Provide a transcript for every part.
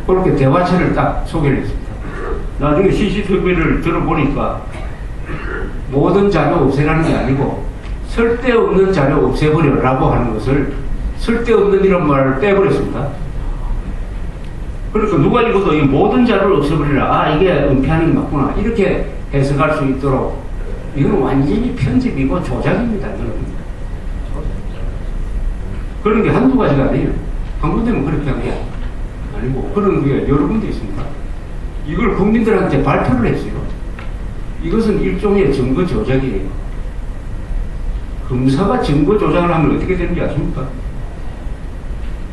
그렇게 대화체를 딱 소개를 했습니다. 나중에 CCTV를 들어보니까 모든 자료 없애라는 게 아니고 쓸데없는 자료 없애버려라고 하는 것을 쓸데없는 이런 말을 빼버렸습니다. 그러니까 누가 읽어도 이 모든 자료를 없애버리라. 아, 이게 은폐하는 게 맞구나. 이렇게 해석할 수 있도록 이건 완전히 편집이고 조작입니다. 그런 게 한두 가지가 아니에요. 한 군데면 그렇게 한 게 아니고 그런 게 여러 군데 있습니다. 이걸 국민들한테 발표를 했어요. 이것은 일종의 증거 조작이에요. 검사가 증거 조작을 하면 어떻게 되는지 아십니까?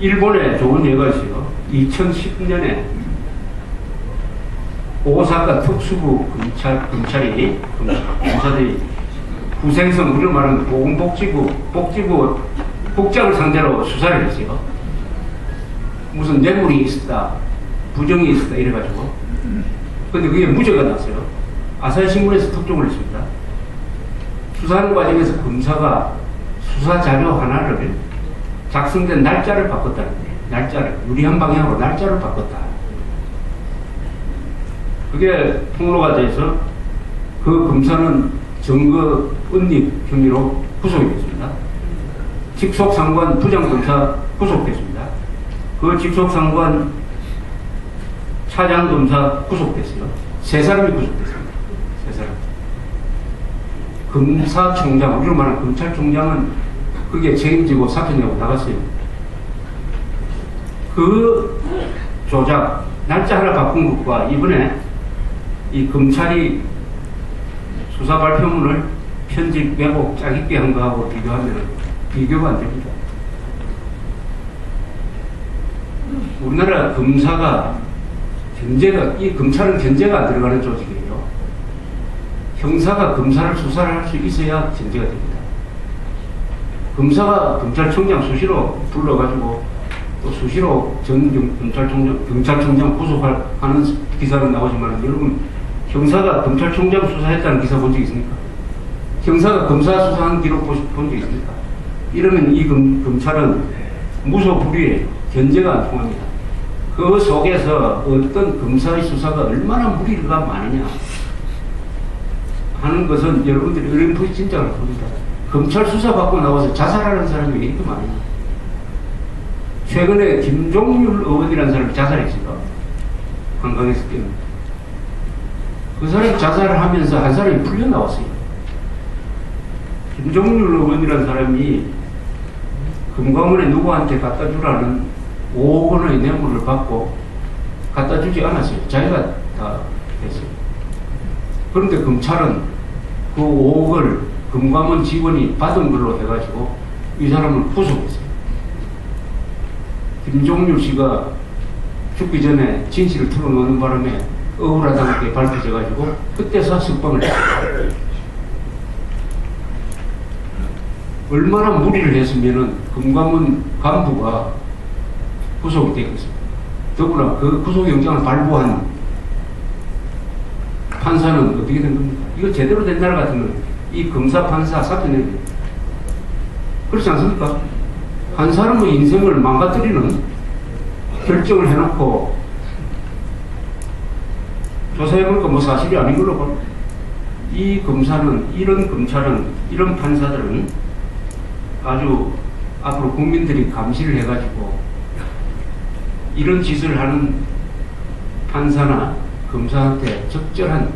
일본에 좋은 예가 있어요. 2010년에 오사카 특수부 검사들이 후생성, 우리로 말하는 보건복지부 국장을 상대로 수사를 했어요. 무슨 뇌물이 있었다, 부정이 있었다 이래가지고. 근데 그게 무죄가 났어요. 아사히신문에서 특종을 했습니다. 수사하는 과정에서 검사가 수사 자료 하나를 작성된 날짜를 바꿨다는 거예요. 날짜를, 유리한 방향으로 날짜를 바꿨다. 그게 폭로가 돼서 그 검사는 증거 은닉 혐의로 구속이 됐습니다. 직속상관 부장검사 구속됐습니다. 그 직속상관 차장검사 구속됐어요. 3사람이 구속됐습니다. 3사람. 검사총장, 우리로 말하는 검찰총장은 그게 책임지고 사표 내고 나갔어요. 그 조작, 날짜 하나 바꾼 것과 이번에 이 검찰이 수사 발표문을 편집, 왜곡, 짜깁기 한 거하고 비교하면 비교가 안 됩니다. 우리나라 검사가 이 검찰은 견제가 안 들어가는 조직이에요. 형사가 검사를 수사를 할 수 있어야 견제가 됩니다. 검사가 검찰총장 수시로 불러가지고 또 수시로 경찰총장 구속하는 기사는 나오지만 여러분 형사가 검찰총장 수사했다는 기사 본 적 있습니까? 형사가 검사 수사하는 기록 본 적 있습니까? 이러면 이 검찰은 무소불위에 견제가 안 통합니다. 그 속에서 어떤 검사의 수사가 얼마나 무리가 많으냐 하는 것은 여러분들이 어렴풋이 짐작을 합니다. 검찰 수사 받고 나와서 자살하는 사람이 왜 이렇게 많으냐. 최근에 김종률 의원이라는 사람이 자살했어요. 한강에서 뛰는. 그 사람이 자살을 하면서 한 사람이 풀려나왔어요. 김종률 의원이라는 사람이 금감원에 누구한테 갖다 주라는 5억 원의 뇌물을 받고 갖다 주지 않았어요. 자기가 다 했어요. 그런데 검찰은 그 5억을 금감원 직원이 받은 걸로 해가지고 이 사람을 구속했어요. 김종률 씨가 죽기 전에 진실을 털어놓는 바람에 억울하다는 게 밝혀져가지고 그때서 석방을 했어요. 얼마나 무리를 했으면은 금감원 간부가 구속이 되겠습니다. 더구나 그 구속영장을 발부한 판사는 어떻게 된 겁니까? 이거 제대로 된 나라 같으면 이 검사, 판사 사표 내야 됩니다. 그렇지 않습니까? 한 사람의 인생을 망가뜨리는 결정을 해놓고 조사해보니까 뭐 사실이 아닌 걸로 봐. 이 검사는, 이런 검찰은, 이런 판사들은 아주 앞으로 국민들이 감시를 해가지고 이런 짓을 하는 판사나 검사한테 적절한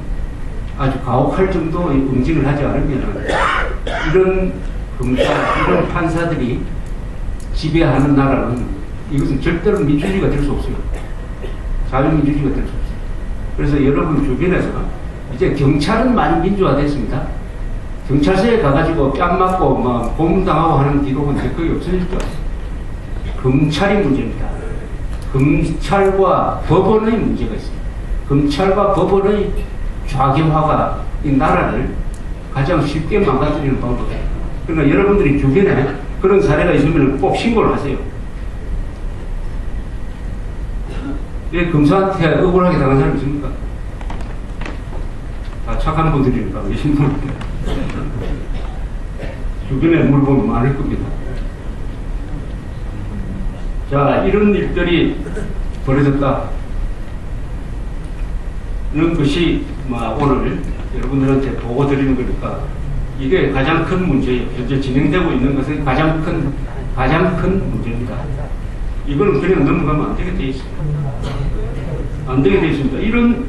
아주 가혹할 정도의 응징을 하지 않으면 이런 검사, 이런 판사들이 지배하는 나라는 이것은 절대로 민주주의가 될 수 없어요. 자유민주주의가 될 수 없어요. 그래서 여러분 주변에서 이제 경찰은 많이 민주화됐습니다. 경찰서에 가가지고 뺨 맞고 막 고문당하고 하는 기록은 거의 없어졌죠. 검찰이 문제입니다. 검찰과 법원의 문제가 있습니다. 검찰과 법원의 좌경화가 이 나라를 가장 쉽게 망가뜨리는 방법이에요. 그러니까 여러분들이 주변에 그런 사례가 있으면 꼭 신고를 하세요. 왜 검사한테 억울하게 당한 사람이 있습니까? 다 착한 분들이니까 왜 신고를 해요? 주변에 물보면 많을 겁니다. 자, 이런 일들이 벌어졌다. 것이 오늘 여러분들한테 보고 드리는 거니까 이게 가장 큰 문제예요. 현재 진행되고 있는 것은 가장 큰 문제입니다. 이거는 그냥 넘어가면 안 되게 돼 있습니다. 안 되게 돼 있습니다. 이런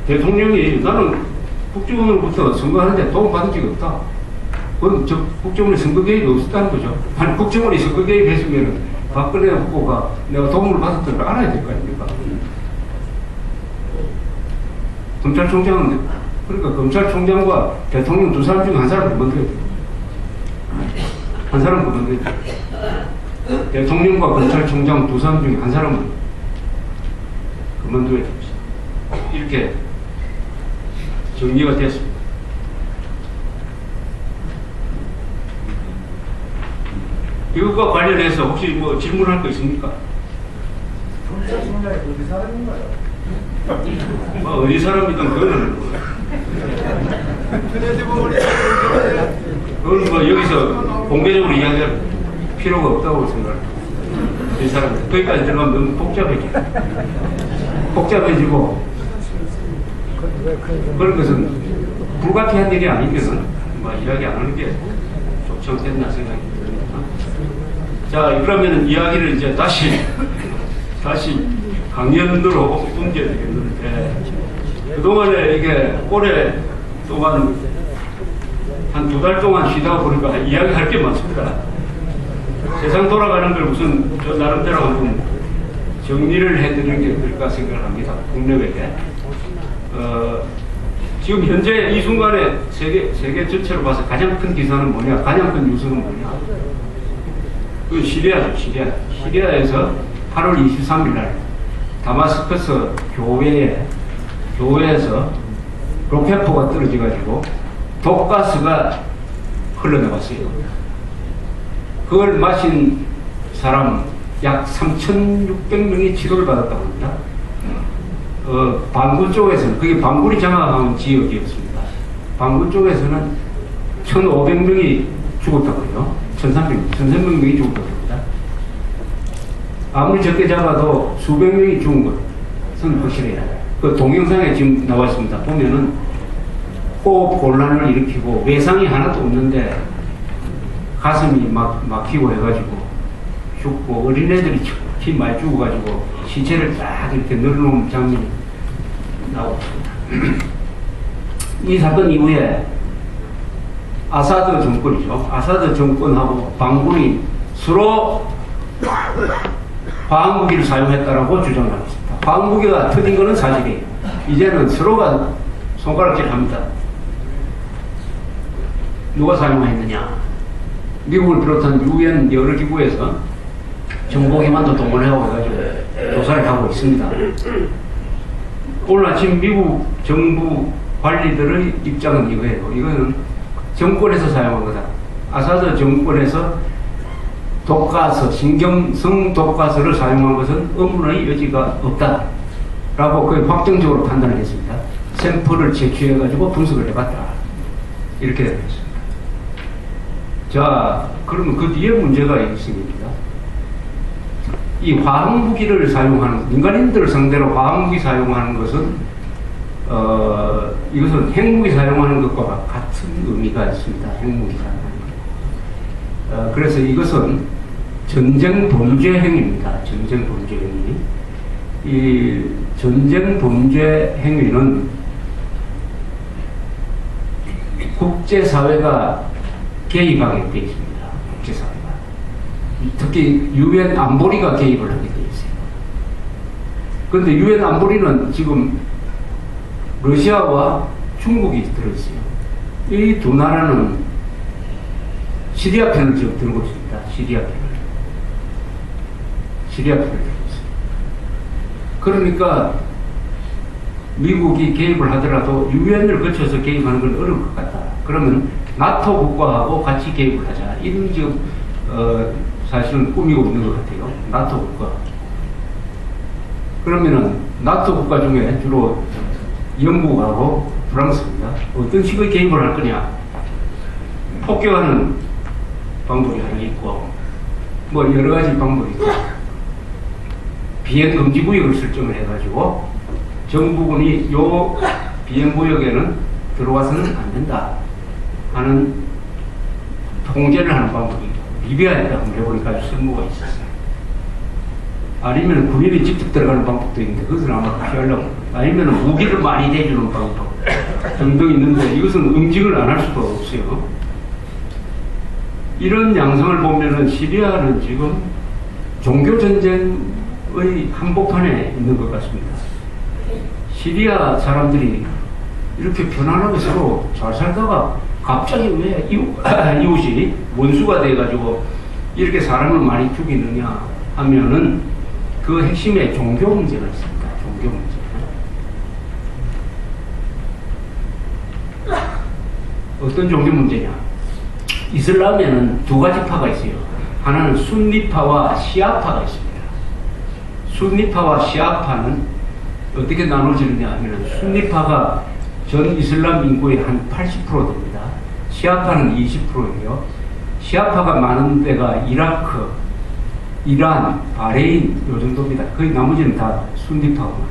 대통령이 나는 국정원으로부터 선거하는데 도움 받은 적이 없다. 그건 국정원의 선거 개입이 없었다는 거죠. 아니, 국정원이 선거 개입했으면 박근혜 후보가 내가 도움을 받았던 걸 알아야 될 거 아닙니까? 검찰총장은, 그러니까 검찰총장과 대통령 두 사람 중에 한 사람 그만둬야 돼요. 한 사람 그만둬야 돼요. 대통령과 검찰총장 두 사람 중에 한 사람은 그만둬야 됩니다. 이렇게 정리가 됐습니다. 이것과 관련해서 혹시 뭐 질문할 거 있습니까? 검찰총장이 어디 사람인가요? 어디 사람이든 그거는 그건 뭐 여기서 공개적으로 이야기할 필요가 없다고 생각합니다. 이 사람 거기까지 들어가면 너무 복잡해지고 그런 것은 불가피한 일이 아니면은 이야기 안 하는 게 좋지 않겠나 생각이 듭니다. 자, 그러면 이야기를 이제 다시 강연으로 옮겨야 되겠는데, 그동안에 이게 올해 동안 한 2달 동안 쉬다 보니까 이야기할 게 많습니다. 세상 돌아가는 걸 무슨 저 나름대로 한번 정리를 해드리는 게 어떨까 생각합니다. 국내외에. 지금 현재 이 순간에 세계 전체로 봐서 가장 큰 기사는 뭐냐, 가장 큰 뉴스는 뭐냐. 그 시리아죠, 시리아. 시리아에서 8월 23일 날 다마스커스 교회에서 로켓포가 떨어져가지고 독가스가 흘러나갔어요. 그걸 마신 사람 약 3,600명이 치료를 받았다고 합니다. 반군 쪽에서는, 그게 반군이 장악한 지역이었습니다. 반군 쪽에서는 1,500명이 죽었다고 해요. 1,300명이 죽었다고 합니다. 아무리 적게 잡아도 수백 명이 죽은 것은 확실해요. 그 동영상에 지금 나와 있습니다. 보면은 호흡 곤란을 일으키고 외상이 하나도 없는데 가슴이 막히고 해가지고 죽고, 어린애들이 피 많이 죽어가지고 시체를 딱 이렇게 널어놓은 장면이 나오고 있습니다. 이 사건 이후에 아사드 정권이죠. 아사드 정권하고 반군이 서로 화학무기를 사용했다라고 주장하고 있습니다. 화학무기가 터진 것은 사실이에요. 이제는 서로가 손가락질 합니다. 누가 사용했느냐. 미국을 비롯한 유엔 여러 기구에서 정보기관도 동원하고 해가지고 조사를 하고 있습니다. 오늘 아침 미국 정부 관리들의 입장은 이거예요. 이거는 정권에서 사용한 거다. 아사드 정권에서 독가스, 신경성 독가스를 사용한 것은 의문의 여지가 없다. 라고 거의 확정적으로 판단을 했습니다. 샘플을 채취해가지고 분석을 해봤다. 이렇게 되었습니다. 자, 그러면 그 뒤에 문제가 있습니다. 이 화학무기를 사용하는, 민간인들을 상대로 화학무기 사용하는 것은, 이것은 핵무기 사용하는 것과 같은 의미가 있습니다. 핵무기 사용하는 것. 그래서 이것은 전쟁 범죄 행위입니다. 전쟁 범죄 행위. 이 전쟁 범죄 행위는 국제사회가 개입하게 되어 있습니다. 국제사회가. 특히 유엔 안보리가 개입을 하게 되어 있어요. 그런데 유엔 안보리는 지금 러시아와 중국이 들어있어요. 이 두 나라는 시리아 편을 지금 들고 있습니다. 시리아 편을 들고 있어요. 그러니까 미국이 개입을 하더라도 유엔을 거쳐서 개입하는 건 어려울 것 같다. 그러면 나토 국가하고 같이 개입을 하자. 이런 지금 사실은 꾸미고 있는 것 같아요. 나토 국가. 그러면은 나토 국가 중에 주로 영국하고 프랑스입니다. 어떤 식의 개입을 할 거냐? 폭격하는 방법이 하나 있고, 뭐 여러 가지 방법이 있고, 비행 금지 구역을 설정을 해가지고 정부군이 요 비행구역에는 들어와서는 안 된다 하는 통제를 하는 방법이 리비아에다 한번 해보니까 아주 쓸모가 있었어요. 아니면 군인이 직접 들어가는 방법도 있는데 그것은 아마 피하려고, 아니면 무기를 많이 대주는 방법 등등 있는데 이것은 응징을 안 할 수가 없어요. 이런 양상을 보면은 시리아는 지금 종교전쟁의 한복판에 있는 것 같습니다. 시리아 사람들이 이렇게 편안하게 서로 잘 살다가 갑자기 왜 이웃이 원수가 돼가지고 이렇게 사람을 많이 죽이느냐 하면은 그 핵심에 종교 문제가 있습니다. 종교 문제. 어떤 종교 문제냐? 이슬람에는 두 가지 파가 있어요. 하나는 순니파와 시아파가 있습니다. 순니파와 시아파는 어떻게 나눠지느냐 하면 순니파가 전 이슬람 인구의 한 80% 됩니다. 시아파는 20%예요. 시아파가 많은 데가 이라크, 이란, 바레인 요 정도입니다. 거의 나머지는 다 순니파고.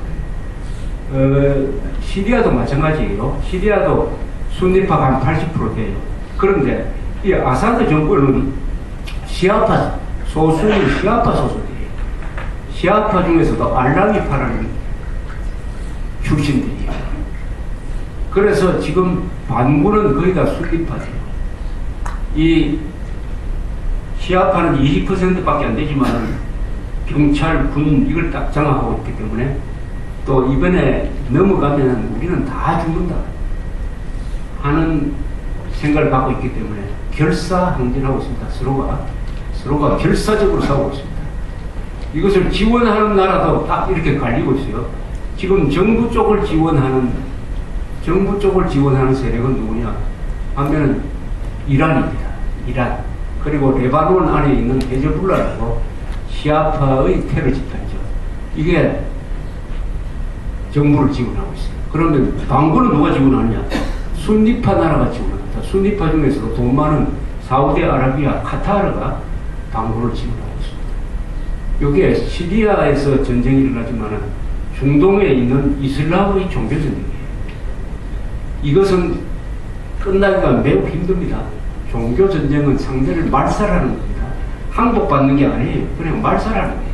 시리아도 마찬가지예요. 시리아도 순니파가 한 80% 돼요. 그런데 이 아사드 정권은 시아파, 소수의 시아파 소속이에요. 시아파 중에서도 알라미파라는 출신들이에요. 그래서 지금 반군은 거의 다 순니파죠. 이 시아파는 20%밖에 안 되지만 경찰, 군 이걸 딱 장악하고 있기 때문에 또 이번에 넘어가면 우리는 다 죽는다 하는 생각을 갖고 있기 때문에 결사항전하고 있습니다. 서로가 결사적으로 싸우고 있습니다. 이것을 지원하는 나라도 딱 이렇게 갈리고 있어요. 지금 정부 쪽을 지원하는 세력은 누구냐 하면은 이란입니다. 이란. 그리고 레바논 안에 있는 헤즈볼라라고 시아파의 테러 집단이죠. 이게 정부를 지원하고 있어요. 그러면 반군은 누가 지원하느냐? 순니파 나라가 지원합니다. 순니파 중에서도 돈 많은 사우디아라비아, 카타르가 반군을 지원하고 있습니다. 이게 시리아에서 전쟁이 일어나지만 중동에 있는 이슬람의 종교 전쟁이에요. 이것은 끝나기가 매우 힘듭니다. 종교 전쟁은 상대를 말살하는 겁니다. 항복받는 게 아니에요. 그냥 말살하는 거예요.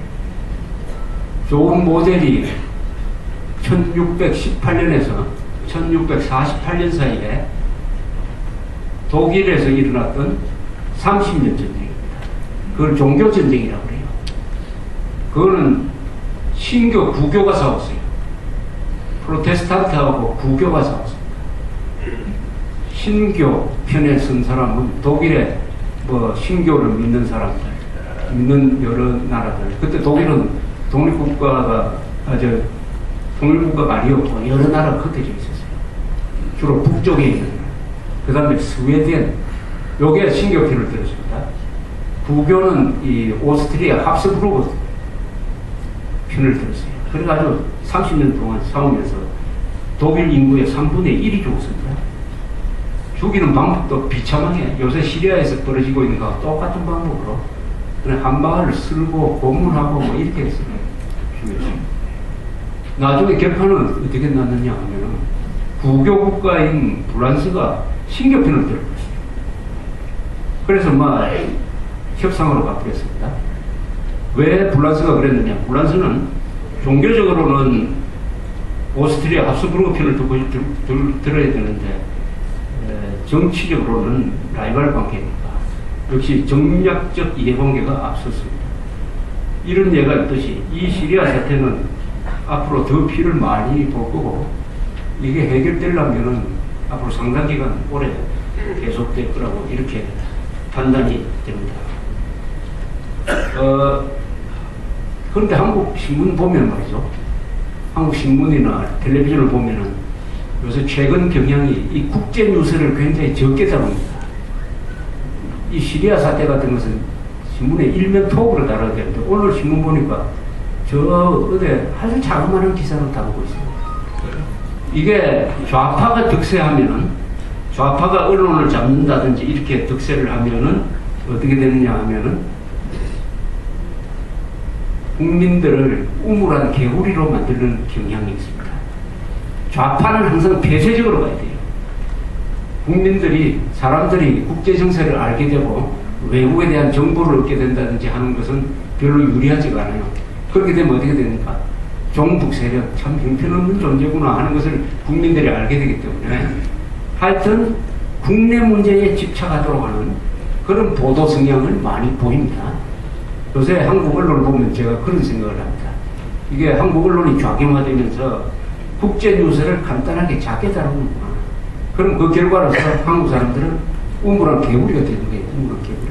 좋은 모델이 1618년에서 1648년 사이에 독일에서 일어났던 30년 전쟁입니다. 그걸 종교 전쟁이라고 그래요. 그거는 신교, 구교가 싸웠어요. 프로테스탄트하고 구교가 싸웠습니다. 신교 편에 선 사람은 독일의 신교를 믿는 사람들, 믿는 여러 나라들. 그때 독일은 독립국가가 아니었고 여러 나라가 흩어져 있었어요. 주로 북쪽에 있는 나라. 그 다음에 스웨덴, 요게 신교 편을 들었습니다. 구교는 이 오스트리아 합스부르크 편을 들었어요. 그래가지고 30년 동안 싸우면서 독일 인구의 3분의 1이 죽었습니다. 죽이는 방법도 비참하게 요새 시리아에서 벌어지고 있는 거와 똑같은 방법으로 그냥 한 마을을 쓸고 고문하고 뭐 이렇게 했어요. 나중에 개편은 어떻게 났느냐 하면은 구교 국가인 프랑스가 신교편을 들었어요. 그래서 막 협상으로 바꾸었습니다. 왜 프랑스가 그랬느냐? 프랑스는 종교적으로는 오스트리아 합스부르크 편을 들어야 되는데 정치적으로는 라이벌 관계입니다. 역시 정략적 이해관계가 앞섰습니다. 이런 예가 있듯이 이 시리아 사태는 앞으로 더 피를 많이 볼 거고 이게 해결되려면 앞으로 상당 기간 오래 계속될 거라고 이렇게 판단이 됩니다. 그런데 한국 신문 보면 말이죠. 한국 신문이나 텔레비전을 보면은 요새 최근 경향이 이 국제 뉴스를 굉장히 적게 다룹니다. 이 시리아 사태 같은 것은 신문에 일면 톱으로 다뤄야 되는데 오늘 신문 보니까 저 어디 아주 자그마한 기사로 다루고 있어요. 이게 좌파가 득세하면은 좌파가 언론을 잡는다든지 이렇게 득세를 하면은 어떻게 되느냐 하면은 국민들을 우물한 개구리로 만드는 경향이 있습니다. 좌파는 항상 폐쇄적으로 가야 돼요. 국민들이, 사람들이 국제 정세를 알게 되고 외국에 대한 정보를 얻게 된다든지 하는 것은 별로 유리하지가 않아요. 그렇게 되면 어떻게 됩니까? 종북 세력, 참 형편없는 존재구나 하는 것을 국민들이 알게 되기 때문에 하여튼 국내 문제에 집착하도록 하는 그런 보도 성향을 많이 보입니다. 요새 한국 언론을 보면 제가 그런 생각을 합니다. 이게 한국 언론이 좌경화되면서 국제 뉴스를 간단하게 작게 다루는구나. 그럼 그 결과로서 한국 사람들은 우물한 개구리가 되는 거예요. 우물한 개구리.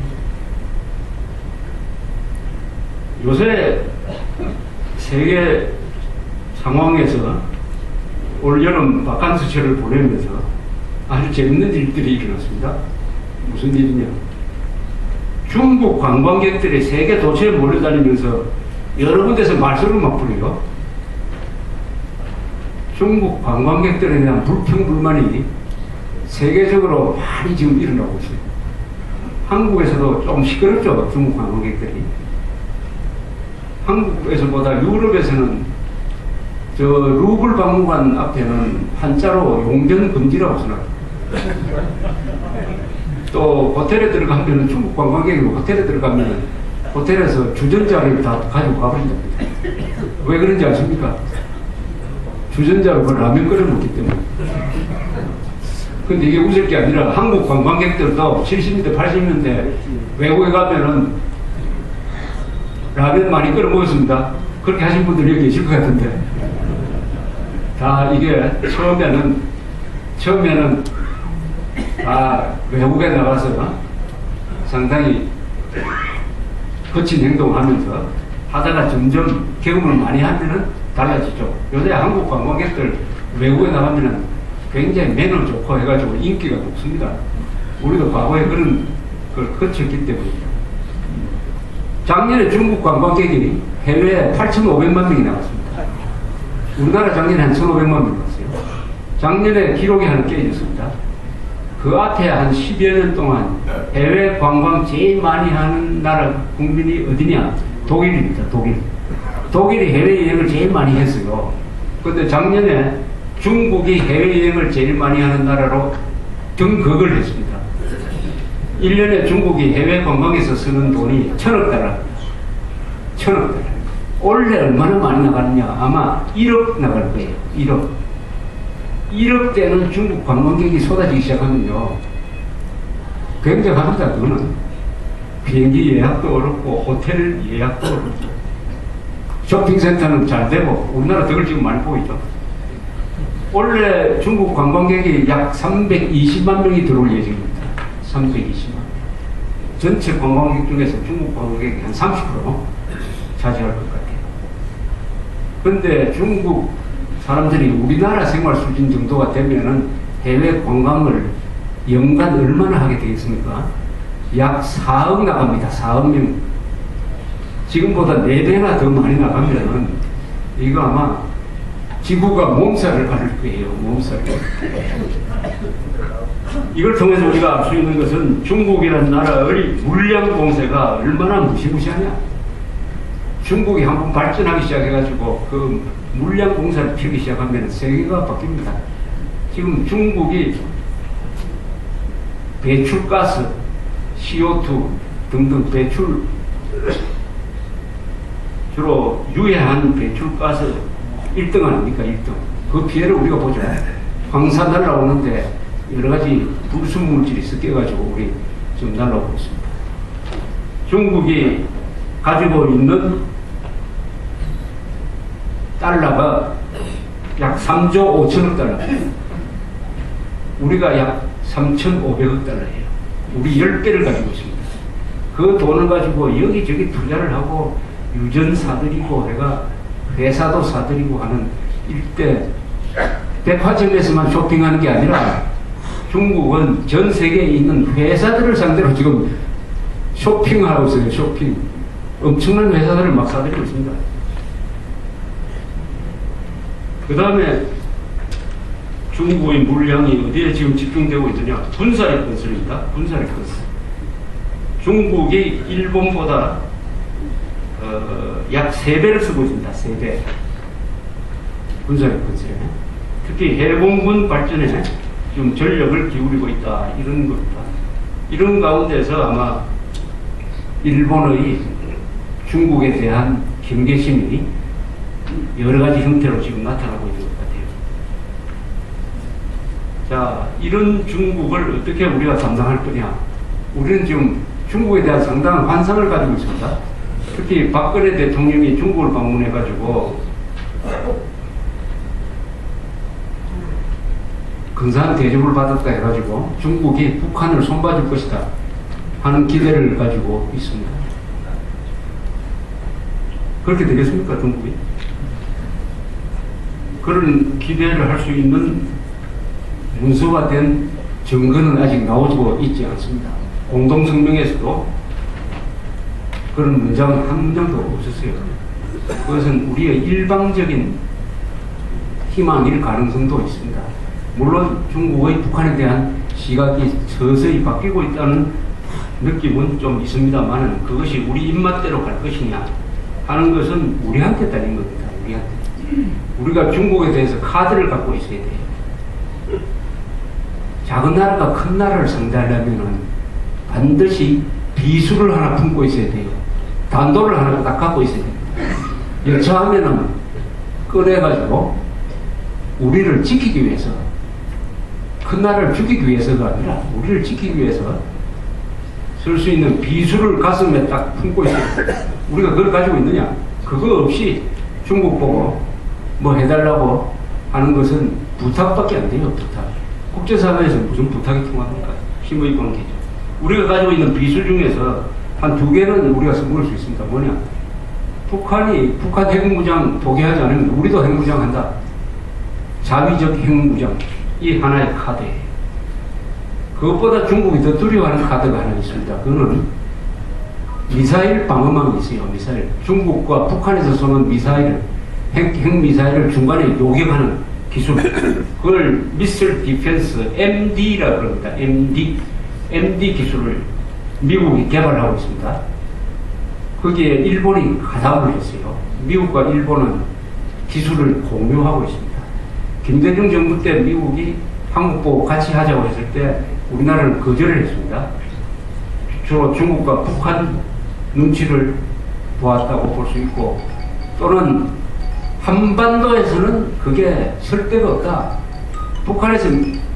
요새 세계 상황에서 올여름 바캉스철을 보내면서 아주 재밌는 일들이 일어났습니다. 무슨 일이냐? 중국 관광객들이 세계 도처에 몰려다니면서 여러 군데서 말소를 막 부려요. 중국 관광객들에 대한 불평불만이 세계적으로 많이 지금 일어나고 있어요. 한국에서도 좀 시끄럽죠, 중국 관광객들이. 한국에서보다 유럽에서는 저 루블 박물관 앞에는 한자로 용변 금지라고 써놨어요. 또 호텔에 들어가면 중국 관광객이 호텔에 들어가면 호텔에서 주전자를 다 가지고 가버린답니다. 왜 그런지 아십니까? 주전자로 그 라면 끓여 먹기 때문에. 근데 이게 웃을 게 아니라 한국 관광객들도 70년대, 80년대 외국에 가면은 라면 많이 끓여 먹었습니다. 그렇게 하신 분들이 여기 계실 것 같은데. 다 이게 처음에는 외국에 나가서 상당히 거친 행동을 하면서 하다가 점점 경험을 많이 하면은 달라지죠. 요새 한국 관광객들 외국에 나가면은 굉장히 매너 좋고 해가지고 인기가 높습니다. 우리도 과거에 그런 걸 거쳤기 때문이죠. 작년에 중국 관광객이 해외에 8,500만 명이 나갔습니다. 우리나라 작년에 한 1,500만 명 나왔어요. 작년에 기록이 하나 깨졌습니다. 그 앞에 한 10여 년 동안 해외 관광 제일 많이 하는 나라 국민이 어디냐? 독일입니다. 독일이 해외여행을 제일 많이 했어요. 그런데 작년에 중국이 해외여행을 제일 많이 하는 나라로 등극을 했습니다. 1년에 중국이 해외 관광에서 쓰는 돈이 1,000억 달러. 1,000억 달러. 올해 얼마나 많이 나가느냐? 아마 1억 나갈 거예요. 1억 대는 중국 관광객이 쏟아지기 시작하면요. 굉장합니다. 그거는. 비행기 예약도 어렵고 호텔 예약도 어렵고 쇼핑센터는 잘 되고 우리나라 덕을 지금 많이 보이죠. 원래 중국 관광객이 약 320만 명이 들어올 예정입니다. 320만 명. 전체 관광객 중에서 중국 관광객이 한 30% 차지할 것 같아요. 그런데 중국 사람들이 우리나라 생활 수준 정도가 되면은 해외 관광을 연간 얼마나 하게 되겠습니까? 약 4억 나갑니다. 4억 명. 지금보다 4배나 더 많이 나가면은 이거 아마 지구가 몸살을 앓을 거예요. 몸살을. 이걸 통해서 우리가 알 수 있는 것은 중국이라는 나라의 물량 공세가 얼마나 무시무시하냐. 중국이 한번 발전하기 시작해가지고 그 물량 공사를 펴기 시작하면 세계가 바뀝니다. 지금 중국이 배출가스, CO2 등등 배출, 주로 유해한 배출가스 1등 아닙니까? 1등. 그 피해를 우리가 보죠. 황사 날라오는데 여러 가지 불순 물질이 섞여가지고 우리 지금 날라오고 있습니다. 중국이 가지고 있는 달러가 약 3조 5천억 달러. 우리가 약 3,500억 달러예요. 우리 10배를 가지고 있습니다. 그 돈을 가지고 여기저기 투자를 하고 유전 사들이고 해가 회사도 사들이고 하는 일대 백화점에서만 쇼핑하는 게 아니라 중국은 전 세계에 있는 회사들을 상대로 지금 쇼핑하고 있어요. 쇼핑. 엄청난 회사들을 막 사들이고 있습니다. 그 다음에 중국의 물량이 어디에 지금 집중되고 있느냐? 군사력 건설입니다. 군사력 건설. 중국이 일본보다 약 3배를 쓰고 있습니다. 3배. 군사력 건설에. 특히 해공군 발전에 좀 전력을 기울이고 있다, 이런 겁니다. 이런 가운데서 아마 일본의 중국에 대한 경계심이 여러 가지 형태로 지금 나타나고 있는 것 같아요. 자, 이런 중국을 어떻게 우리가 감당할 거냐? 우리는 지금 중국에 대한 상당한 환상을 가지고 있습니다. 특히 박근혜 대통령이 중국을 방문해가지고 근사한 대접을 받았다 해가지고 중국이 북한을 손봐줄 것이다 하는 기대를 가지고 있습니다. 그렇게 되겠습니까, 중국이? 그런 기대를 할 수 있는 문서화된 증거는 아직 나오고 있지 않습니다. 공동성명에서도 그런 문장은 한 문장도 없었어요. 그것은 우리의 일방적인 희망일 가능성도 있습니다. 물론 중국의 북한에 대한 시각이 서서히 바뀌고 있다는 느낌은 좀 있습니다만 그것이 우리 입맛대로 갈 것이냐 하는 것은 우리한테 달린 겁니다. 우리한테. 우리가 중국에 대해서 카드를 갖고 있어야 돼요. 작은 나라가 큰 나라를 상대하려면 반드시 비수를 하나 품고 있어야 돼요. 단도를 하나 딱 갖고 있어야 됩니다. 여차하면은 꺼내가지고 우리를 지키기 위해서, 큰 나라를 죽이기 위해서가 아니라 우리를 지키기 위해서 쓸 수 있는 비수를 가슴에 딱 품고 있어요. 우리가 그걸 가지고 있느냐? 그거 없이 중국 보고 뭐 해달라고 하는 것은 부탁밖에 안 돼요. 부탁. 국제사회에서 무슨 부탁이 통합니까? 힘의 관계죠. 우리가 가지고 있는 비수 중에서 한 2개는 우리가 써먹을 수 있습니다. 뭐냐? 북한 핵무장 포기하지 않으면 우리도 핵무장한다. 자위적 핵무장. 이 하나의 카드예요. 그것보다 중국이 더 두려워하는 카드가 하나 있습니다. 그거는 미사일 방어망이 있어요. 미사일. 중국과 북한에서 쏘는 미사일을, 핵미사일을 중간에 요격하는 기술. 그걸 미슬 디펜스 MD라고 그럽니다. MD 기술을 미국이 개발하고 있습니다. 거기에 일본이 가담을 했어요. 미국과 일본은 기술을 공유하고 있습니다. 김대중 정부 때 미국이 한국 보고 같이 하자고 했을 때 우리나라는 거절을 했습니다. 주로 중국과 북한 눈치를 보았다고 볼 수 있고, 또는 한반도에서는 그게 설 데가 없다. 북한에서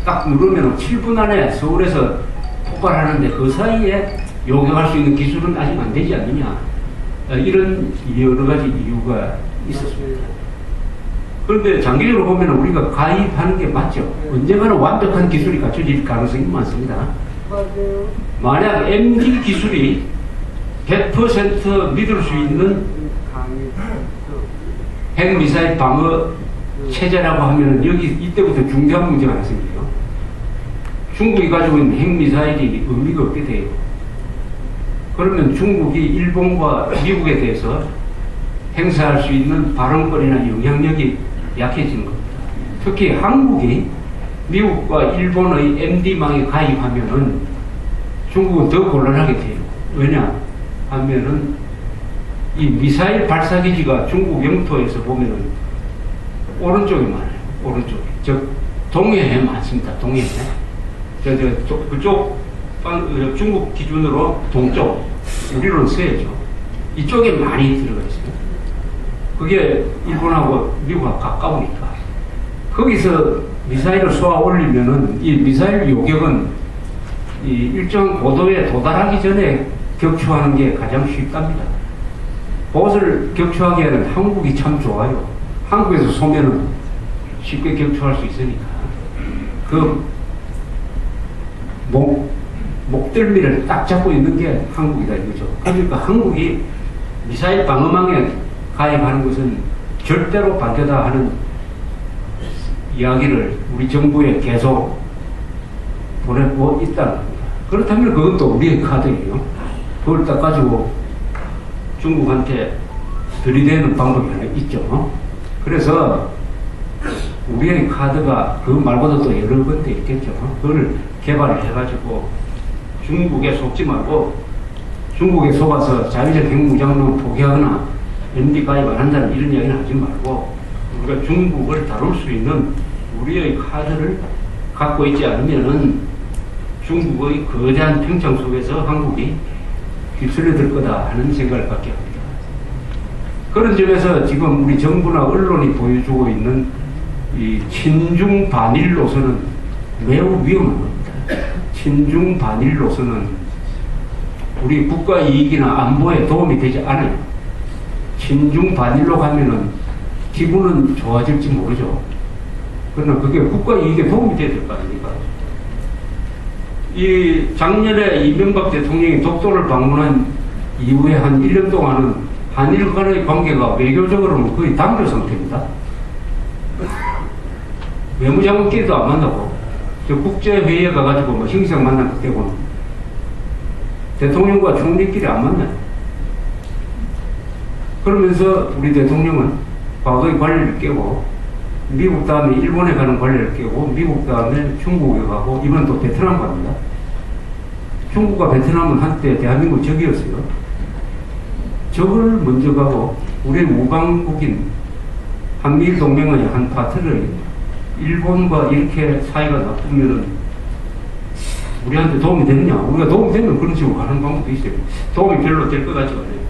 딱 누르면 7분 안에 서울에서 폭발하는데 그 사이에 요격할 수 있는 기술은 아직 안 되지 않느냐. 이런 여러 가지 이유가 있었습니다. 그런데 장기적으로 보면 우리가 가입하는 게 맞죠. 언젠가는 완벽한 기술이 갖춰질 가능성이 많습니다. 만약 MD 기술이 100% 믿을 수 있는 핵미사일 방어 체제라고 하면 여기 이때부터 중대한 문제가 하나 생겨요. 중국이 가지고 있는 핵미사일이 의미가 없게 돼요. 그러면 중국이 일본과 미국에 대해서 행사할 수 있는 발언권이나 영향력이 약해지는 겁니다. 특히 한국이 미국과 일본의 MD망에 가입하면은 중국은 더 곤란하게 돼요. 왜냐 하면은 이 미사일 발사기지가 중국 영토에서 보면은 오른쪽에 많아요. 오른쪽에. 즉 동해에 많습니다. 동해에. 그쪽 중국 기준으로 동쪽, 우리로는 서해죠. 이쪽에 많이 들어가 있어요. 그게 일본하고 미국하고 가까우니까. 거기서 미사일을 쏘아 올리면은 이 미사일 요격은 이 일정 고도에 도달하기 전에 격추하는 게 가장 쉽답니다. 보트를 격추하기에는 한국이 참 좋아요. 한국에서 쏘면은 쉽게 격추할 수 있으니까. 그 목덜미를 딱 잡고 있는 게 한국이다 이거죠. 그러니까 한국이 미사일 방어망에 가입하는 것은 절대로 반대다 하는 이야기를 우리 정부에 계속 보내고 있다는 겁니다. 그렇다면 그것도 우리의 카드예요. 그걸 딱 가지고 중국한테 들이대는 방법이 하나 있죠. 그래서 우리의 카드가 그 말고도 또 여러 군데 있겠죠. 그걸 개발을 해가지고 중국에 속지 말고, 중국에 속아서 자위적 핵무장을 포기하거나 MD 가입 안 한다는 이런 이야기는 하지 말고, 우리가 중국을 다룰 수 있는 우리의 카드를 갖고 있지 않으면은 중국의 거대한 평창 속에서 한국이 휩쓸려들 거다 하는 생각을 갖게 합니다. 그런 점에서 지금 우리 정부나 언론이 보여주고 있는 이 친중 반일 노선은 매우 위험한 겁니다. 친중 반일 노선은 우리 국가 이익이나 안보에 도움이 되지 않아요. 친중 반일로 가면은 기분은 좋아질지 모르죠. 그러나 그게 국가 이익에 도움이 돼야 될 거 아닙니까? 이 작년에 이명박 대통령이 독도를 방문한 이후에 한 1년 동안은 한일 간의 관계가 외교적으로는 거의 단절 상태입니다. 외무장관끼리도 안 만나고, 저 국제회의에 가가지고 뭐 형식 만난 것 때고는 대통령과 총리끼리 안 만나요. 그러면서 우리 대통령은 과거의 관리를 깨고, 미국 다음에 일본에 가는 관리를 깨고, 미국 다음에 중국에 가고, 이번 또 베트남 갑니다. 중국과 베트남은 한때 대한민국 적이었어요. 적을 먼저 가고, 우리 우방국인 한미일 동맹의 한 파트를 일본과 이렇게 사이가 나쁘면은 우리한테 도움이 되느냐? 우리가 도움이 되면 그런 식으로 가는 방법도 있어요. 도움이 별로 될 것 같지 않아요.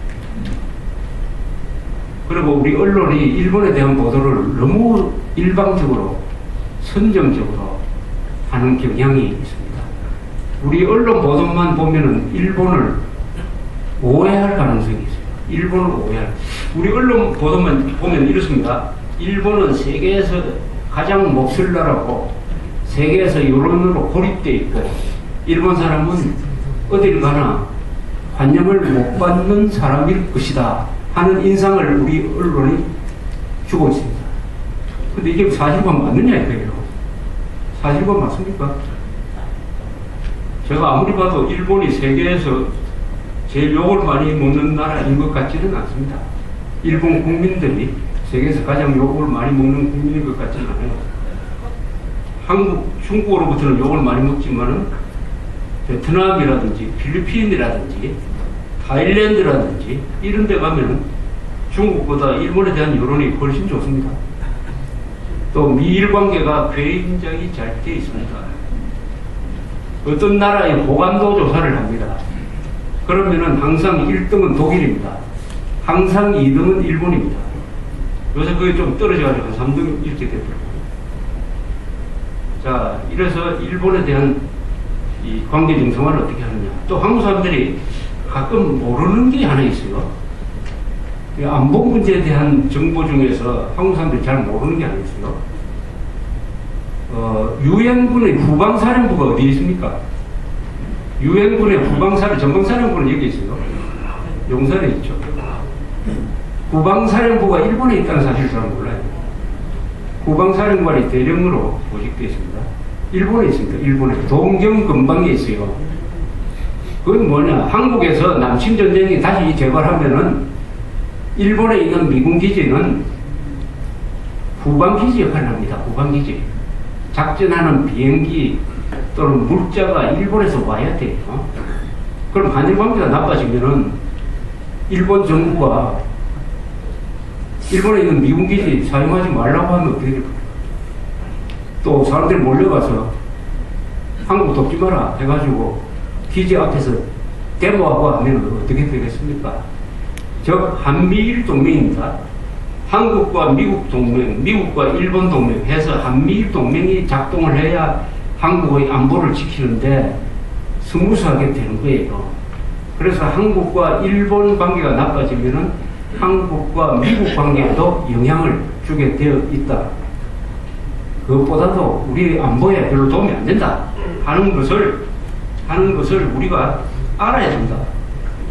그리고 우리 언론이 일본에 대한 보도를 너무 일방적으로, 선정적으로 하는 경향이 있습니다. 우리 언론 보도만 보면은 일본을 오해할 가능성이 있어요. 일본을 오해할. 우리 언론 보도만 보면 이렇습니다. 일본은 세계에서 가장 몹쓸 나라고, 세계에서 여론으로 고립되어 있고, 일본 사람은 어딜 가나 환영을 못 받는 사람일 것이다 하는 인상을 우리 언론이 주고 있습니다. 근데 이게 사실과 맞느냐 이거예요. 사실과 맞습니까? 제가 아무리 봐도 일본이 세계에서 제일 욕을 많이 먹는 나라인 것 같지는 않습니다. 일본 국민들이 세계에서 가장 욕을 많이 먹는 국민인 것 같지는 않아요. 한국, 중국으로부터는 욕을 많이 먹지만은 베트남이라든지 필리핀이라든지 타일랜드라든지 이런 데 가면은 중국보다 일본에 대한 여론이 훨씬 좋습니다. 또 미일 관계가 굉장히 잘 되어 있습니다. 어떤 나라의 호감도 조사를 합니다. 그러면은 항상 1등은 독일입니다. 항상 2등은 일본입니다. 요새 그게 좀 떨어져가지고 3등 이렇게 됐더라고요. 자, 이래서 일본에 대한 이 관계 정상화를 어떻게 하느냐. 또 한국 사람들이 가끔 모르는 게 하나 있어요. 안보 문제에 대한 정보 중에서 한국 사람들이 잘 모르는 게 하나 있어요. 유엔군의 후방사령부가 어디에 있습니까? 유엔군의 후방사령, 전방사령부는 여기 있어요. 용산에 있죠. 후방사령부가 일본에 있다는 사실을 잘 몰라요. 후방사령관이 대령으로 보직되어 있습니다. 일본에 있습니다. 일본에. 동경 근방에 있어요. 그건 뭐냐. 한국에서 남침전쟁이 다시 재발하면은 일본에 있는 미군 기지는 후방기지 역할을 합니다. 후방기지. 작전하는 비행기 또는 물자가 일본에서 와야 돼요. 그럼 한일 관계가 나빠지면은 일본 정부가 일본에 있는 미군 기지 사용하지 말라고 하면 어떻게 될까요? 또 사람들이 몰려가서 한국 돕지 마라 해가지고 기지 앞에서 데모하고 하면 어떻게 되겠습니까? 즉 한미일 동맹입니다. 한국과 미국 동맹, 미국과 일본 동맹 해서 한미일 동맹이 작동을 해야 한국의 안보를 지키는데 스무스하게 되는 거예요. 그래서 한국과 일본 관계가 나빠지면은 한국과 미국 관계에도 영향을 주게 되어 있다. 그것보다도 우리 안보에 별로 도움이 안 된다 하는 것을 우리가 알아야 된다.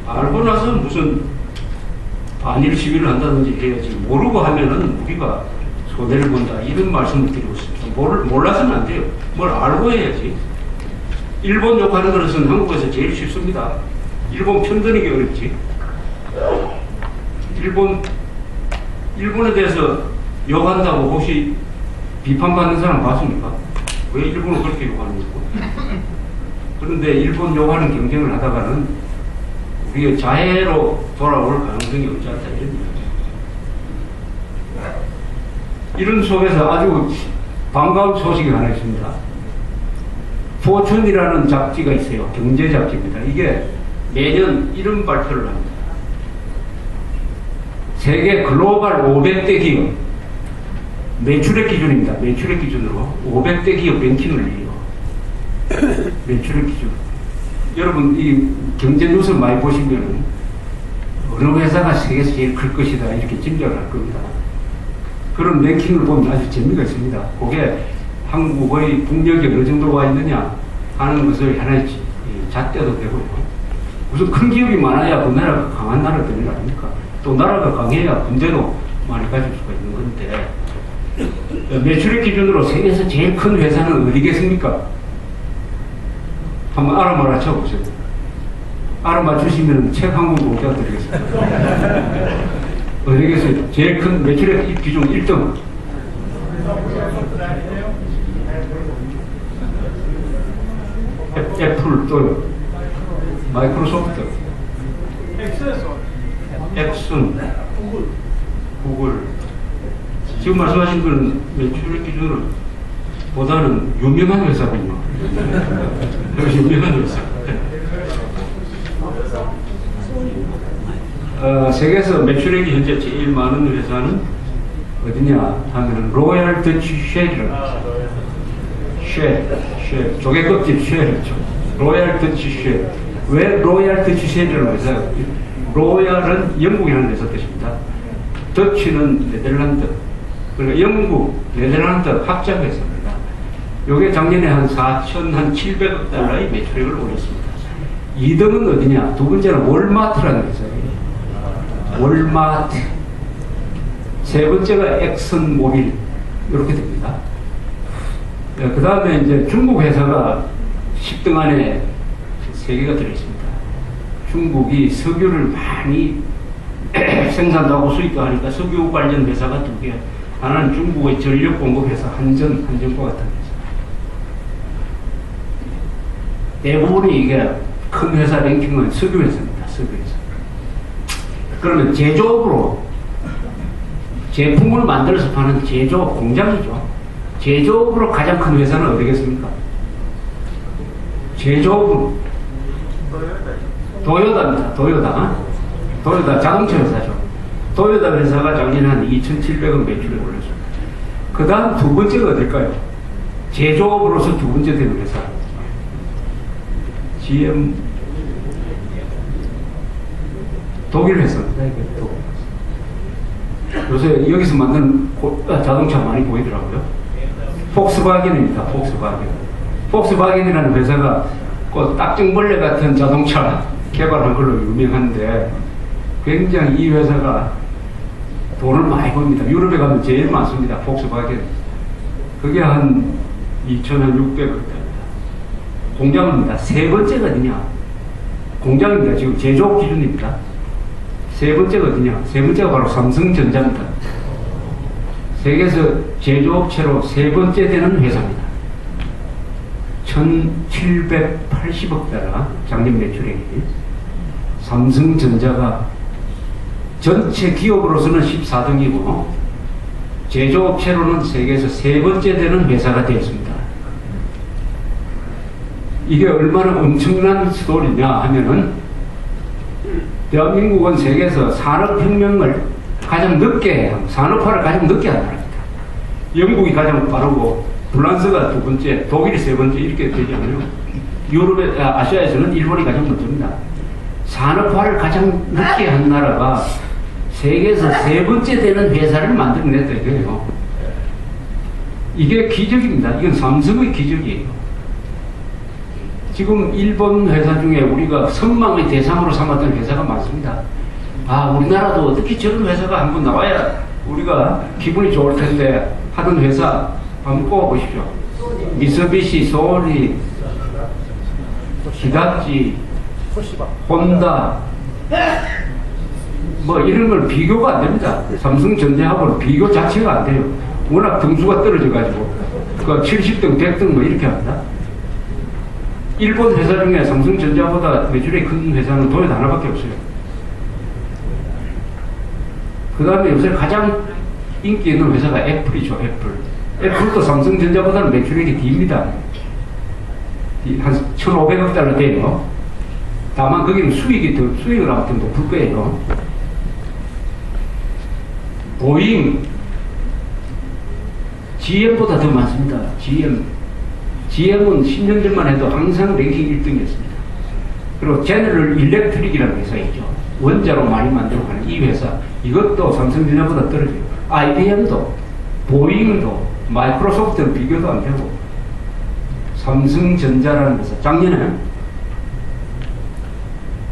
알고 나서 무슨 반일 시위를 한다든지 해야지, 모르고 하면은 우리가 손해를 본다 이런 말씀을 드리고 있습니다. 몰라서는 안 돼요. 뭘 알고 해야지. 일본 욕하는 것은 한국에서 제일 쉽습니다. 일본 편드는 게 어렵지. 일본에 대해서 욕한다고 혹시 비판받는 사람 봤습니까? 왜 일본을 그렇게 욕하는 거고? 그런데 일본 욕하는 경쟁을 하다가는 우리의 자해로 돌아올 가능성이 없지 않다 이런 얘기죠. 이런 속에서 아주 반가운 소식이 하나 있습니다. 포춘이라는 잡지가 있어요. 경제 잡지입니다. 이게 매년 이런 발표를 합니다. 세계 글로벌 500대 기업, 매출액 기준입니다. 매출액 기준으로 500대 기업 랭킹을 해요. 매출액 기준. 여러분, 이 경제 뉴스 많이 보시면 어느 회사가 세계에서 제일 클 것이다 이렇게 짐작을 할 겁니다. 그런 랭킹을 보면 아주 재미가 있습니다. 그게 한국의 국력이 어느 정도 와 있느냐 하는 것을 하나의 잣대도 되고요. 무슨 큰 기업이 많아야 그 나라가 강한 나라 되는 거 아닙니까? 또 나라가 강해야 군대도 많이 가질 수가 있는 건데, 매출액 기준으로 세계에서 제일 큰 회사는 어디겠습니까? 한번 알아맞혀 쳐보세요. 알아맞추시면 책 한 권 공짜 드리겠습니다. 어디겠어요? 제일 큰 매출액 기준 1등. 애플, 또 마이크로소프트, 엑슨, 구글. 지금 말씀하신 건 매출액 기준으로 보다는 유명한 회사군요. 유명한 회사. 세계에서 매출액이 현재 제일 많은 회사는 어디냐 하면 로얄 더치 쉘이라는 쉘, 조개 껍질 쉘이죠. 로얄 더치 쉘. 왜 로얄 더치 쉘이라는 회사예요? 로얄은 영국이라는 회사 뜻입니다. 더치는 네덜란드. 그러니까 영국, 네덜란드 합작 회사입니다. 요게 작년에 한 4,700억 달러의 매출액을 올렸습니다. 2등은 어디냐? 두 번째는 월마트라는 회사예요. 월마트. 세 번째가 엑슨모빌. 이렇게 됩니다. 그 다음에 이제 중국 회사가 10등 안에 3개가 들어있습니다. 중국이 석유를 많이 생산도 하고 수입도 하니까 석유 관련 회사가 2개. 하나는 중국의 전력 공급 회사 한전과 같은 회사. 대부분이 이게 큰 회사 랭킹은 석유 회사입니다. 석유 회사. 그러면 제조업으로 제품을 만들어서 파는 제조업 공장이죠. 제조업으로 가장 큰 회사는 어디겠습니까? 제조업은 도요다입니다. 도요다 자동차 회사죠. 도요다 회사가 작년에 한 2,700억 매출을 올렸습니다. 그 다음 두 번째가 어딜까요? 제조업으로서 두 번째 되는 회사. GM, 독일 회사입니다. 요새 여기서 만든 자동차 많이 보이더라고요. 폭스바겐입니다. 폭스바겐이라는 회사가 그 딱정벌레 같은 자동차 개발한 걸로 유명한데 굉장히 이 회사가 돈을 많이 벌입니다. 유럽에 가면 제일 많습니다. 폭스바겐. 그게 한 2,600억. 공장입니다. 세 번째가 어디냐? 공장입니다. 지금 제조업 기준입니다. 세 번째가 어디냐? 세 번째가 바로 삼성전자입니다. 세계에서 제조업체로 세 번째 되는 회사입니다. 1,780억 달러 작년 매출액이. 삼성전자가 전체 기업으로서는 14등이고 제조업체로는 세계에서 세 번째 되는 회사가 되었습니다. 이게 얼마나 엄청난 스토리냐 하면은 대한민국은 세계에서 산업혁명을 가장 늦게, 산업화를 가장 늦게 한 나라입니다. 영국이 가장 빠르고 프랑스가 두 번째, 독일이 세 번째 이렇게 되잖아요. 유럽에, 아시아에서는 일본이 가장 먼저입니다. 산업화를 가장 늦게 한 나라가 세계에서 세 번째 되는 회사를 만들어냈다 이거예요. 이게 기적입니다. 이건 삼성의 기적이에요. 지금 일본 회사 중에 우리가 선망의 대상으로 삼았던 회사가 많습니다. 아, 우리나라도 어떻게 저런 회사가 한번 나와야 우리가 기분이 좋을 텐데 하던 회사 한번 꼽아보십시오. 미쓰비시, 소니, 히다치, 혼다, 뭐 이런 걸 비교가 안 됩니다. 삼성전자하고는 비교 자체가 안 돼요. 워낙 등수가 떨어져가지고 그 70등, 100등 뭐 이렇게 합니다. 일본 회사 중에 삼성전자보다 매출이 큰 회사는 도요타 하나밖에 없어요. 그 다음에 요새 가장 인기 있는 회사가 애플이죠. 애플. 애플도 삼성전자보다는 매출액이 깁니다. 한 1,500억 달러 돼요. 다만 거기는 수익을 아무튼 높을 거예요. 보잉, GM보다 더 많습니다. GM은 10년 전만 해도 항상 랭킹 1등이었습니다. 그리고 제너럴 일렉트릭이라는 회사 있죠. 원자로 많이 만들고 하는 이 회사, 이것도 삼성전자보다 떨어져요. IBM도, 보잉도, 마이크로소프트는 비교도 안 되고, 삼성전자라는 회사, 작년에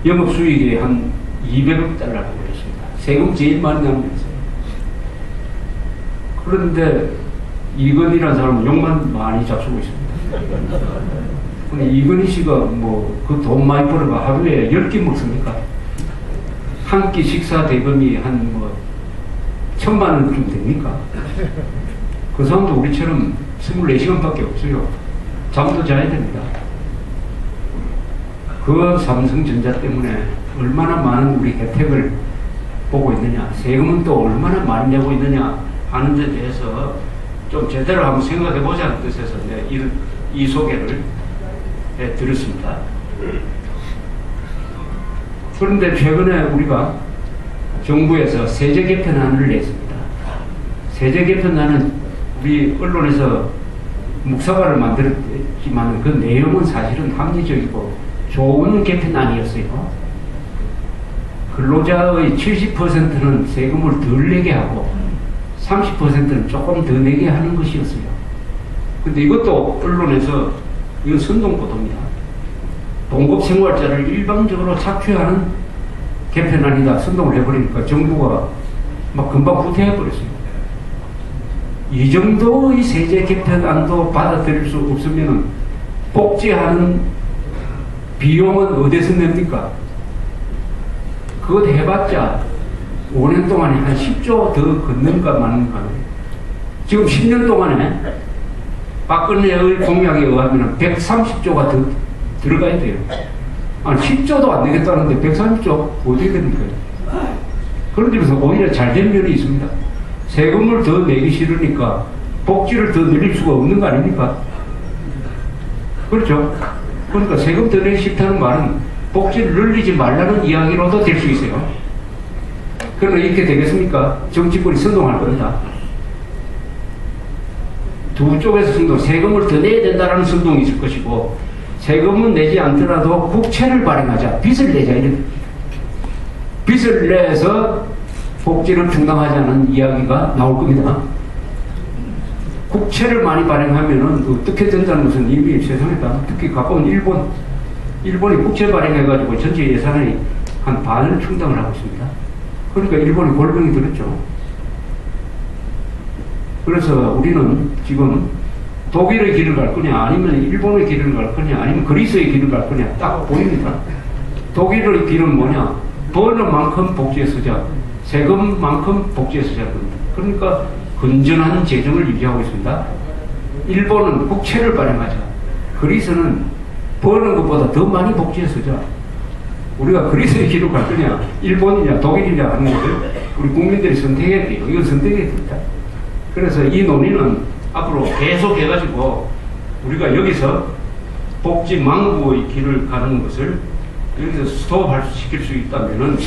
영업수익이 한 200억 달러가 올렸습니다. 세금 제일 많이 나는 회사예요. 그런데 이건희라는 사람은 욕만 많이 잡수고 있습니다. 근데 이건희 씨가 뭐 그 돈 많이 벌어가 하루에 10끼 먹습니까? 한 끼 식사 대금이 한 뭐 1,000만 원쯤 됩니까? 그 사람도 우리처럼 24시간밖에 없어요. 잠도 자야 됩니다. 그 삼성전자 때문에 얼마나 많은 우리 혜택을 보고 있느냐, 세금은 또 얼마나 많이 내고 있느냐 하는 데 대해서 좀 제대로 한번 생각해 보자는 뜻에서 이 소개를 드렸습니다. 그런데 최근에 우리가 정부에서 세제 개편안을 냈습니다. 세제 개편안은 우리 언론에서 묵사발을 만들었지만 그 내용은 사실은 합리적이고 좋은 개편안이었어요. 근로자의 70%는 세금을 덜 내게 하고 30%는 조금 더 내게 하는 것이었어요. 근데 이것도 언론에서 이건 선동보도입니다. 봉급생활자를 일방적으로 착취하는 개편안이다 선동을 해버리니까 정부가 막 금방 후퇴해버렸어요. 이 정도의 세제 개편안도 받아들일 수 없으면 복지하는 비용은 어디서 냅니까? 그것 해봤자 5년 동안에 한 10조 더 걷는가 마는가. 지금 10년 동안에 박근혜의 공약에 의하면 130조가 더 들어가야 돼요. 아니 10조도 안 되겠다는데 130조 어떻게 됩니까? 그런 점에서 오히려 잘된 면이 있습니다. 세금을 더 내기 싫으니까 복지를 더 늘릴 수가 없는 거 아닙니까? 그렇죠? 그러니까 세금 더 내기 싫다는 말은 복지를 늘리지 말라는 이야기로도 될 수 있어요. 그러나 이렇게 되겠습니까? 정치권이 선동할 겁니다. 두 쪽에서 선동, 세금을 더 내야 된다는 선동이 있을 것이고, 세금은 내지 않더라도 국채를 발행하자, 빚을 내자, 이렇게. 빚을 내서 복지를 충당하자는 이야기가 나올 겁니다. 국채를 많이 발행하면은 어떻게 된다는 것은 이미 세상에다, 특히 가까운 일본이 국채 발행해가지고 전체 예산의 한 반을 충당을 하고 있습니다. 그러니까 일본이 골병이 들었죠. 그래서 우리는 지금 독일의 길을 갈 거냐, 아니면 일본의 길을 갈 거냐, 아니면 그리스의 길을 갈 거냐, 딱 보입니다. 독일의 길은 뭐냐? 버는 만큼 복지에 쓰자. 세금만큼 복지에 쓰자는 겁니다. 그러니까 건전한 재정을 유지하고 있습니다. 일본은 국채를 발행하자. 그리스는 버는 것보다 더 많이 복지에 쓰자. 우리가 그리스의 길을 갈 거냐, 일본이냐, 독일이냐 하는 것을 우리 국민들이 선택해야 돼요. 이건 선택해야 됩니다. 그래서 이 논의는 앞으로 계속 해가지고 우리가 여기서 복지 망부의 길을 가는 것을 여기서 스톱시킬 수 있다면은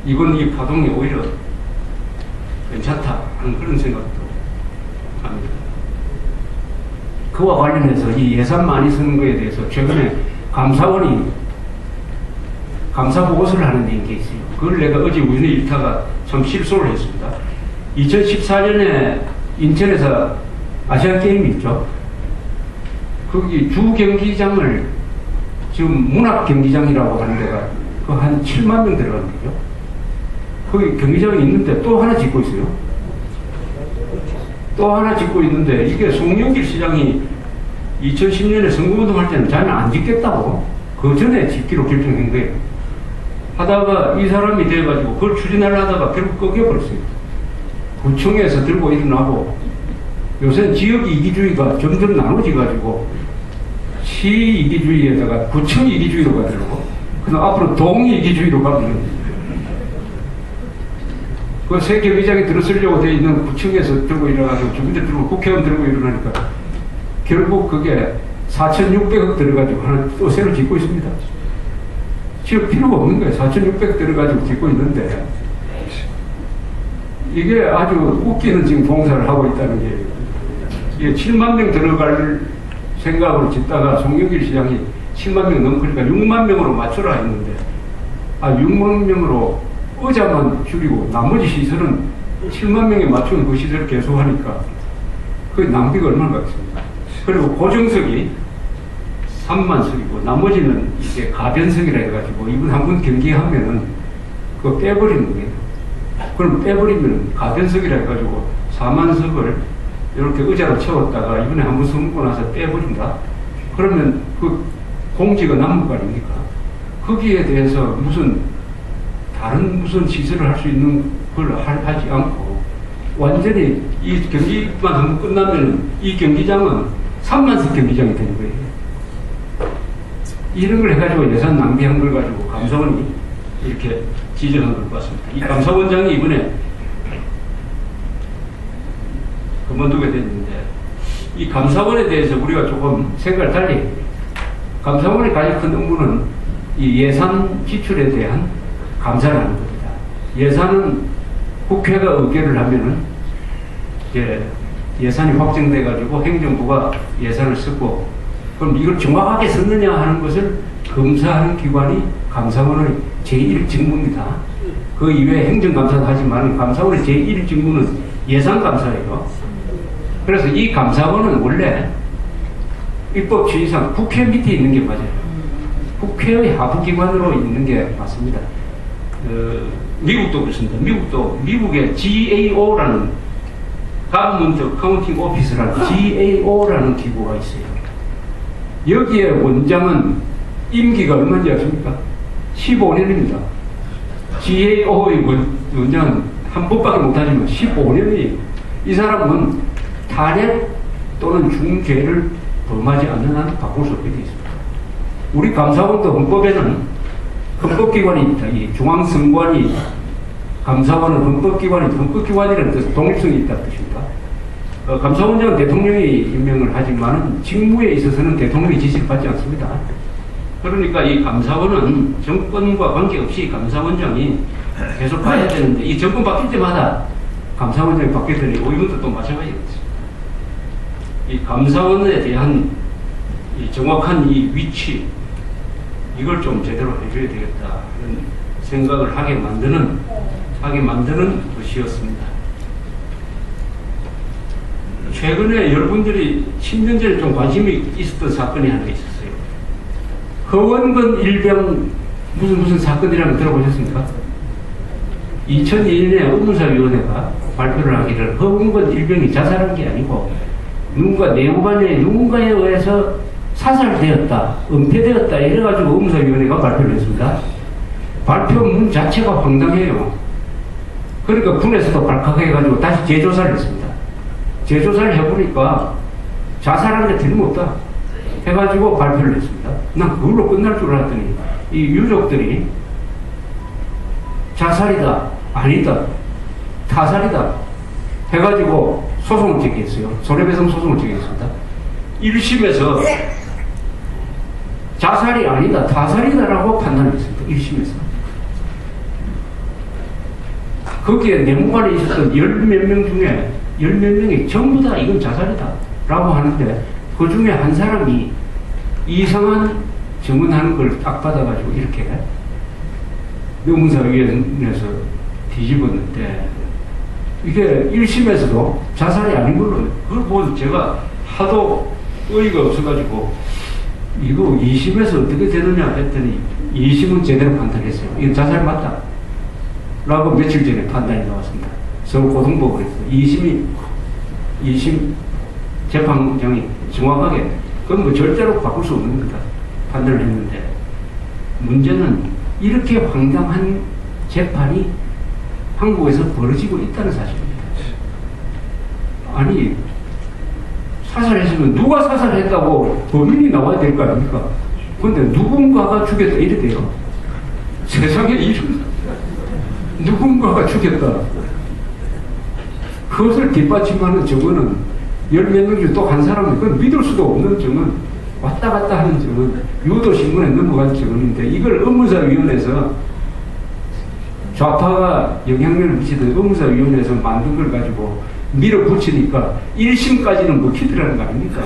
이건 이 파동이 오히려 괜찮다 하는 그런 생각도 합니다. 그와 관련해서 이 예산 많이 쓰는 것에 대해서 최근에 감사원이 감사 보고서를 하는 데 있어요. 그걸 내가 어제 우연히 읽다가 참 실소를 했습니다. 2014년에 인천에서 아시안 게임이 있죠. 거기 주 경기장을 지금 문학 경기장이라고 하는 데가 그 한 7만 명 들어가는 거죠. 거기 경기장이 있는데 또 하나 짓고 있어요. 또 하나 짓고 있는데 이게 송영길 시장이 2010년에 선거운동할 때는 자기는 안 짓겠다고 그 전에 짓기로 결정한 거예요. 하다가 이 사람이 돼가지고 그걸 추진하려 하다가 결국 꺾여버렸어요. 구청에서 들고 일어나고 요새 지역 이기주의가 점점 나눠져가지고 시 이기주의에다가 구청 이기주의로 가더라고. 그럼 앞으로 동 이기주의로 가면 그 새 경기장에 들어서려고 돼 있는 구청에서 들고 일어나가지고 주민들 들고 국회의원 들고 일어나니까 결국 그게 4,600억 들어가지고 하나 또 새로 짓고 있습니다. 지금 필요가 없는 거예요. 4,600억 들어가지고 짓고 있는데 이게 아주 웃기는 지금 공사를 하고 있다는 게 이게 7만 명 들어갈 생각으로 짓다가 송영길 시장이 7만 명 넘으니까 6만 명으로 맞추라 했는데 6만 명으로 의자만 줄이고 나머지 시설은 7만 명에 맞추는 그 시설을 계속 하니까 그 낭비가 얼마나 가겠습니까? 그리고 고정석이 3만 석이고 나머지는 이게 가변석이라 해가지고 이분 한 번 경기하면은 그거 빼버리는 거예요. 그럼 빼버리면 가변석이라 해가지고 4만 석을 이렇게 의자로 채웠다가 이번에 한 번 선거 나서 빼버린다? 그러면 그 공지가 남을 거 아닙니까? 거기에 대해서 무슨 다른 무슨 시설을 할 수 있는 걸 하지 않고 완전히 이 경기만 한번 끝나면 이 경기장은 3만석 경기장이 되는 거예요. 이런 걸 해가지고 예산 낭비한 걸 가지고 감사원이 이렇게 지적한 것 같습니다. 이 감사원장이 이번에 그만두게 됐는데 이 감사원에 대해서 우리가 조금 생각을 달리 해야 됩니다. 감사원의 가장 큰 업무는 이 예산 지출에 대한 감사를 하는 겁니다. 예산은 국회가 의결을 하면은 예산이 확정돼 가지고 행정부가 예산을 쓰고 그럼 이걸 정확하게 썼느냐 하는 것을 검사하는 기관이 감사원의 제1 직무입니다. 그 이외에 행정감사도 하지만 감사원의 제1 직무는 예산감사예요. 그래서 이 감사원은 원래 입법 취지상 국회 밑에 있는 게 맞아요. 국회의 하부기관으로 있는 게 맞습니다. 미국도 그렇습니다. 미국의 GAO라는 Government Accounting Office라는 GAO라는 기구가 있어요. 여기에 원장은 임기가 얼마인지 아십니까? 15년입니다. GAO의 원장은 한 번밖에 못하지만 15년이에요. 이 사람은 탄핵 또는 중죄를 범하지 않는 한 바꿀 수 없게 되어 있습니다. 우리 감사원도 헌법에는 헌법기관이 있다. 이 중앙선관위 감사원은 헌법기관이라는 뜻은 독립성이 있다는 뜻입니다. 감사원장은 대통령이 임명을 하지만 직무에 있어서는 대통령이 지시를 받지 않습니다. 그러니까 이 감사원은 정권과 관계없이 감사원장이 계속 가야 되는데 이 정권 바뀔 때마다 감사원장이 바뀌더니 이것도 또 마찬가지겠습니다. 이 감사원에 대한 이 정확한 이 위치 이걸 좀 제대로 해줘야 되겠다 하는 생각을 하게 만드는 것이었습니다. 최근에 여러분들이 10년 전에 좀 관심이 있었던 사건이 하나 있었어요. 허원근 일병 무슨 사건이라는 거 들어보셨습니까? 2002년에 의문사위원회가 발표를 하기를 허원근 일병이 자살한 게 아니고 내무반에 누군가에 의해서 사살되었다, 은폐되었다 이래가지고 의문사위원회가 발표를 했습니다. 발표문 자체가 황당해요. 그러니까 군에서도 발칵해가지고 다시 재조사를 했습니다. 재조사를 해보니까 자살한 게 틀림없다 해가지고 발표를 했습니다. 난 그걸로 끝날 줄 알았더니 이 유족들이 자살이다, 아니다, 타살이다 해가지고 소송을 제기했어요. 손해배상 소송을 제기했습니다. 1심에서 자살이 아니다, 타살이다라고 판단했습니다. 1심에서. 거기에 내무관에 있었던 10몇 명 중에 10몇 명이 전부 다 이건 자살이다 라고 하는데 그 중에 한 사람이 이상한 증언하는 걸 딱 받아가지고 이렇게 의문사위원회에서 뒤집었는데 이게 1심에서도 자살이 아닌 걸로 그걸 보고 제가 하도 의의가 없어가지고 이거 2심에서 어떻게 되느냐 했더니 2심은 제대로 판단했어요. 이건 자살 맞다 라고 며칠 전에 판단이 나왔습니다. 서울고등법원에서 2심 재판장이 정확하게 그건 뭐 절대로 바꿀 수 없는 겁니다. 판단을 했는데 문제는 이렇게 황당한 재판이 한국에서 벌어지고 있다는 사실입니다. 아니 사살했으면 누가 사살했다고 범인이 나와야 될 거 아닙니까? 그런데 누군가가 죽였다 이래 돼요. 세상에 이런 누군가가 죽였다 그것을 뒷받침하는 증언은 열몇 명 중 또 한 사람은 그건 믿을 수도 없는 증언, 왔다 갔다 하는 증언, 유도신문에 넘어간 증언인데 이걸 업무사위원회에서 좌파가 영향력을 미치던 업무사위원회에서 만든 걸 가지고 밀어붙이니까 1심까지는 먹히더라는 거 아닙니까?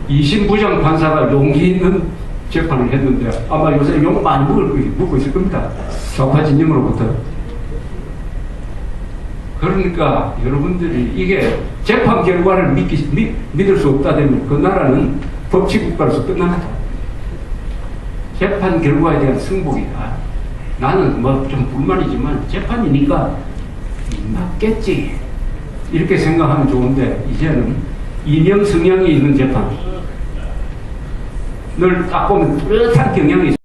2심 부장 판사가 용기 있는 재판을 했는데 아마 요새 욕 많이 먹고 있을 겁니다. 좌파 진영으로부터. 그러니까 여러분들이 이게 재판 결과를 믿을 수 없다 되면 그 나라는 법치국가로서 끝납니다. 재판 결과에 대한 승복이다. 나는 뭐 좀 불만이지만 재판이니까 맞겠지. 이렇게 생각하면 좋은데 이제는 이념 성향이 있는 재판. 늘 딱 보면 뚜렷한 경향이 있어요.